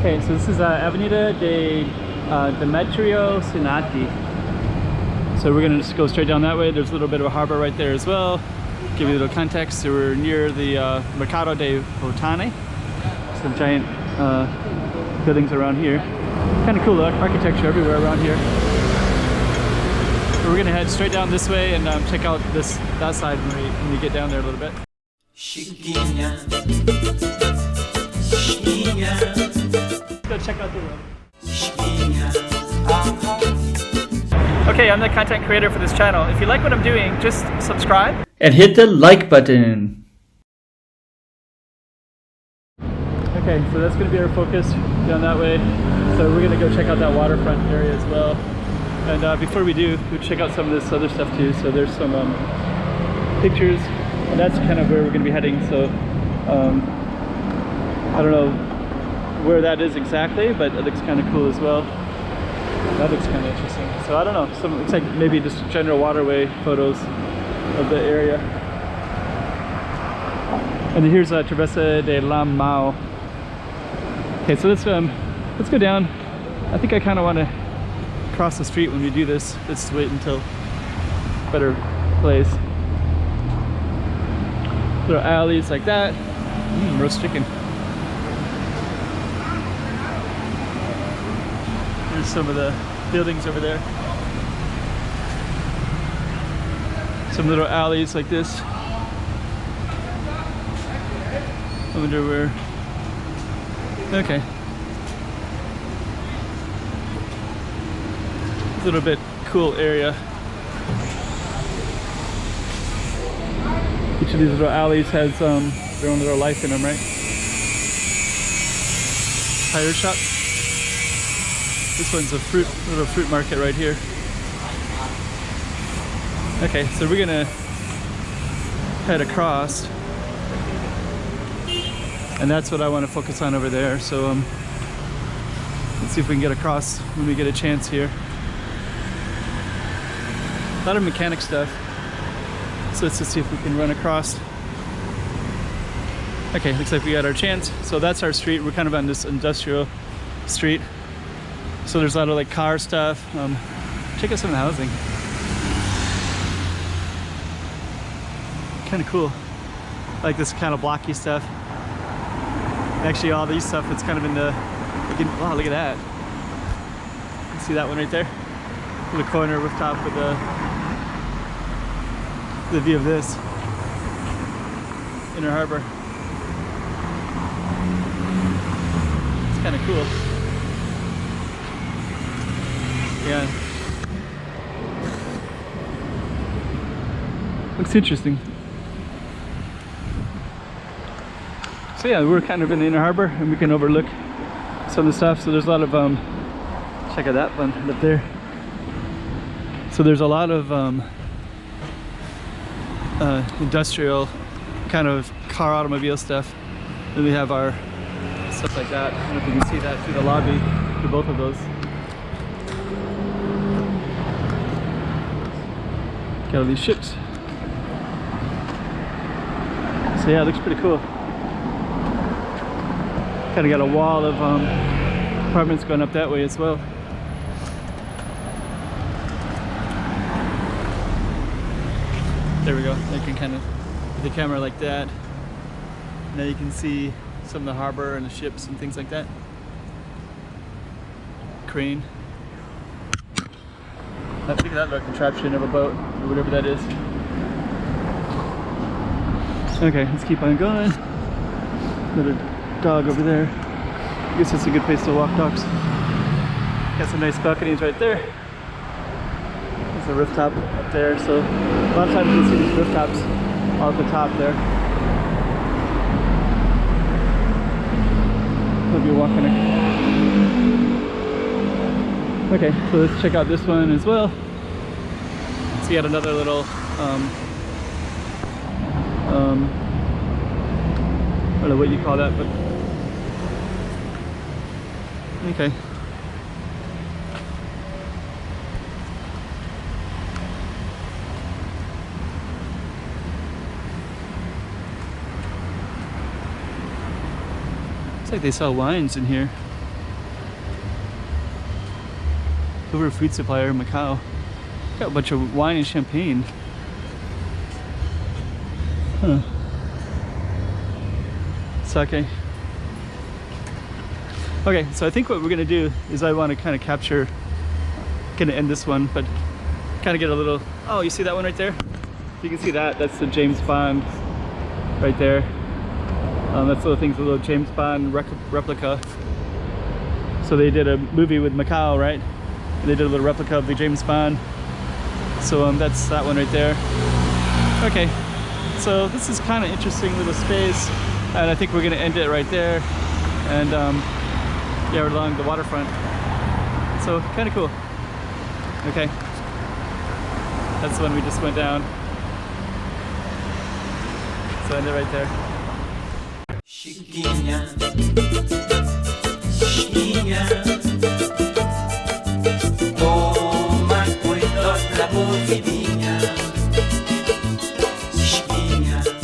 Okay, so this is Avenida de Deme Cinatti. So we're gonna just go straight down that way. There's a little bit of a harbor right there as well. Give you a little context. So we're near the Mercado de Cotai. Some giant buildings around here. Kind of cool architecture everywhere around here. So we're gonna head straight down this way and check out that side when we get down there a little bit. Go check out the road. Okay, I'm the content creator for this channel. If you like what I'm doing, just subscribe and hit the like button. Okay, so that's going to be our focus down that way. So we're going to go check out that waterfront area as well. And before we do, we'll check out some of this other stuff too. So there's some pictures, and that's kind of where we're going to be heading. So I don't know where that is exactly, but it looks kind of cool as well. That looks kind of interesting. So I don't know, looks like maybe just general waterway photos of the area. And then here's Travessa de la Mau. Okay, so let's go down. I think I kind of want to cross the street when we do this. Let's wait until better place. Little alleys like that. Roast chicken. There's some of the buildings over there. Some little alleys like this. I wonder where. Okay. A little bit cool area. Each of these little alleys has their own little life in them, right? Tire shop. This one's a little fruit market right here. Okay, so we're gonna head across, and that's what I want to focus on over there. So let's see if we can get across when we get a chance here. A lot of mechanic stuff. So let's just see if we can run across. Okay, looks like we got our chance. So that's our street. We're kind of on this industrial street. So there's a lot of like car stuff. Check out some of the housing. Kind of cool. Like this kind of blocky stuff. Actually, all these stuff, it's kind of in the. Wow, look at that. You see that one right there? In the corner rooftop with the view of this Inner Harbor. It's kind of cool. Yeah. Looks interesting. So yeah, we're kind of in the Inner Harbor and we can overlook some of the stuff. So there's a lot of check out that one up there. So there's a lot of industrial kind of car automobile stuff. Then we have our stuff like that. I don't know if you can see that through the lobby for both of those. Got all these ships. So yeah, it looks pretty cool. Kind of got a wall of apartments going up that way as well. There we go. You can kind of put the camera like that. Now you can see some of the harbor and the ships and things like that. Crane. I think that little contraption of a boat or whatever that is. Okay, let's keep on going. Another dog over there. I guess it's a good place to walk dogs. Got some nice balconies right there. There's a rooftop up there, so a lot of times you'll see these rooftops all at the top there. We'll be walking Okay, so let's check out this one as well. So you got another little I don't know what you call that, but okay. Looks like they sell wines in here. Hoover Food Supplier, Macau. Got a bunch of wine and champagne. Huh. Sake. Okay, so I think what we're gonna do is I want to kind of capture, gonna end this one, but kind of get a little, oh, you see that one right there? You can see that, that's the James Bond right there. That's the little thing's a little James Bond replica. So they did a movie with Macau, right? And they did a little replica of the James Bond. So that's that one right there. Okay, so this is kind of interesting little space, and I think we're gonna end it right there. And yeah, we're along the waterfront. So kind of cool. Okay, that's the one we just went down. So end it right there. Chiquinha, chiquinha.